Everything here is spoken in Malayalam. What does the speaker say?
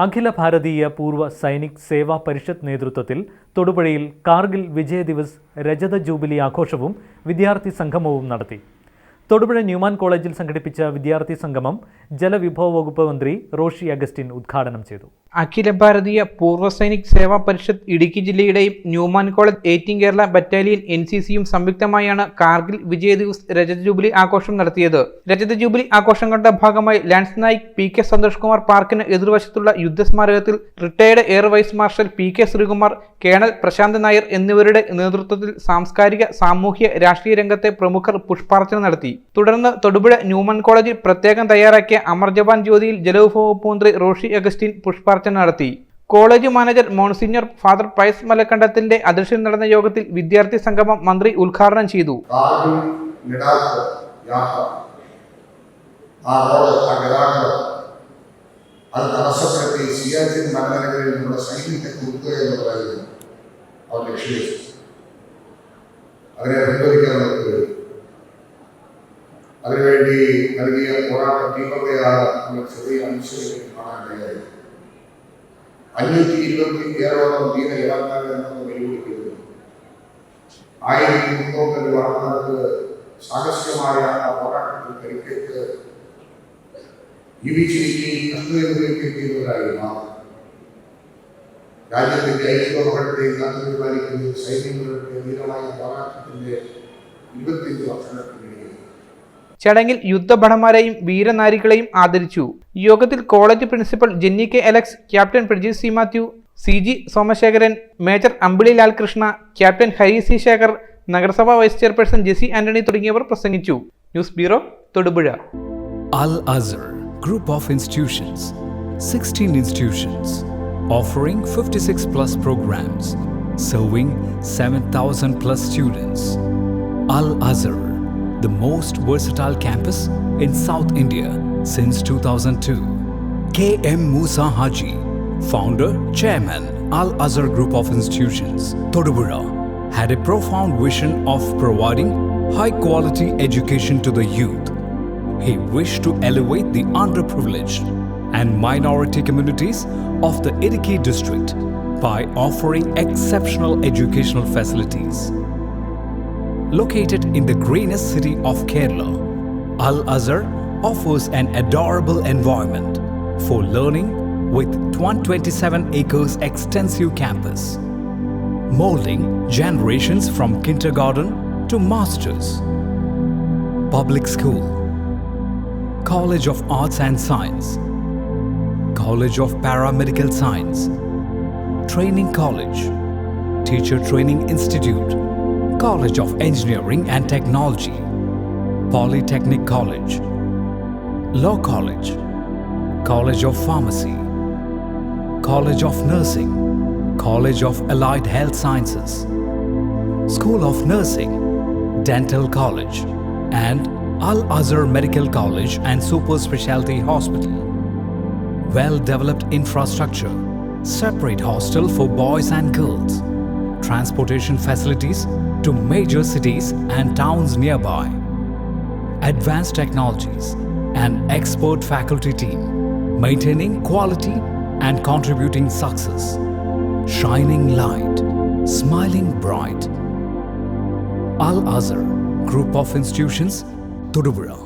അഖില ഭാരതീയ പൂർവ്വ സൈനിക് സേവാ പരിഷത്ത് നേതൃത്വത്തിൽ തൊടുപുഴയിൽ കാർഗിൽ വിജയ് ദിവസ് രജത ജൂബിലി ആഘോഷവും വിദ്യാർത്ഥി സംഗമവും നടത്തി. തൊടുപുഴ ന്യൂമാൻ കോളേജിൽ സംഘടിപ്പിച്ച വിദ്യാർത്ഥി സംഗമം ജലവിഭവ വകുപ്പ് മന്ത്രി റോഷി അഗസ്റ്റിൻ ഉദ്ഘാടനം ചെയ്തു. അഖില ഭാരതീയ പൂർവ്വ സൈനിക് സേവാ പരിഷത്ത് ഇടുക്കി ജില്ലയുടെയും ന്യൂമാൻ കോളേജ് 18 കേരള ബറ്റാലിയൻ NCCയും സംയുക്തമായാണ് കാർഗിൽ വിജയ് ദിവസ് രജത ജൂബിലി ആഘോഷം നടത്തിയത്. രജത ജൂബിലി ആഘോഷങ്ങളുടെ ഭാഗമായി ലാൻസ് നായിക് PK സന്തോഷ് കുമാർ പാർക്കിന് എതിർവശത്തുള്ള യുദ്ധസ്മാരകത്തിൽ retired air vice marshal PK Sreekumar, colonel Prashanth Nair എന്നിവരുടെ നേതൃത്വത്തിൽ സാംസ്കാരിക, സാമൂഹ്യ, രാഷ്ട്രീയ രംഗത്തെ പ്രമുഖർ പുഷ്പാർച്ചന നടത്തി. തുടർന്ന് തൊടുപുഴ ന്യൂമാൻ കോളേജിൽ പ്രത്യേകം തയ്യാറാക്കിയ അമർ ജവാൻ ജ്യോതിയിൽ ജലവിഭവ വകുപ്പ് മന്ത്രി റോഷി അഗസ്റ്റിൻ പുഷ്പാർച്ചന നടത്തി. College manager monsignor father Pius മലക്കണ്ടത്തിന്റെ അധ്യക്ഷതയിൽ നടന്ന യോഗത്തിൽ വിദ്യാർത്ഥി സംഗമം മന്ത്രി ഉദ്ഘാടനം ചെയ്തു. അതിനുവേണ്ടി നൽകിയ പോരാട്ട തീവ്രതയാണ് നമ്മൾ ചെറിയ അനുസരിച്ച് കാണാനിടയായി. 527ഓളം ധീര ജവാന്മാരെ നമ്മൾ വെല്ലുവിളിക്കുന്നു. 1300 വാഹനങ്ങൾക്ക് സാഹസികമായ ആ പോരാട്ടത്തിൽ പരിക്കേറ്റ് ജീവിച്ചിരിക്കി കഷ്ടതയുപയോഗിക്കുന്നവരായി മാറും. രാജ്യത്തിന്റെ ഐക്യപകടത്തെ കാത്തുപരിപാലിക്കുന്ന സൈന്യങ്ങളുടെ ധീരമായ പോരാട്ടത്തിന്റെ 25 വർഷങ്ങൾക്കിടയിൽ ചടങ്ങിൽ യുദ്ധഭടന്മാരെയും വീരനാരികളെയും ആദരിച്ചു. യോഗത്തിൽ college principal Jenny K. Alex, captain Prajeesh C. Mathew, CG Somasekharan, major Ambili Lalkrishna, captain Hari C. Sekhar, നഗരസഭാ വൈസ് ചെയർപേഴ്സൺ ജെസി ആന്റണി തുടങ്ങിയവർ പ്രസംഗിച്ചു. News bureau, Thodupuzha. Al Azhar Group of Institutions, 16 institutions, offering 56 plus programs, serving 7,000 plus students. Al Azhar, the most versatile campus in South India since 2002. K.M. Musa Haji, founder, chairman, Al Azhar Group of Institutions, Todupuzha, had a profound vision of providing high-quality education to the youth. He wished to elevate the underprivileged and minority communities of the Idukki district by offering exceptional educational facilities. Located in the greenest city of Kerala, Al Azhar offers an adorable environment for learning with 127 acres extensive campus, molding generations from kindergarten to masters. Public school, College of Arts and Science, College of Paramedical Science, Training College, Teacher Training Institute, College of Engineering and Technology, Polytechnic College, Law College, College of Pharmacy, College of Nursing, College of Allied Health Sciences, School of Nursing, Dental College, and Al Azhar Medical College and Super Specialty Hospital. Well-developed infrastructure, separate hostel for boys and girls, transportation facilities to major cities and towns nearby, advanced technologies, and expert faculty team, maintaining quality and contributing success, shining light, smiling bright. Al Azhar Group of Institutions, Todupuzha.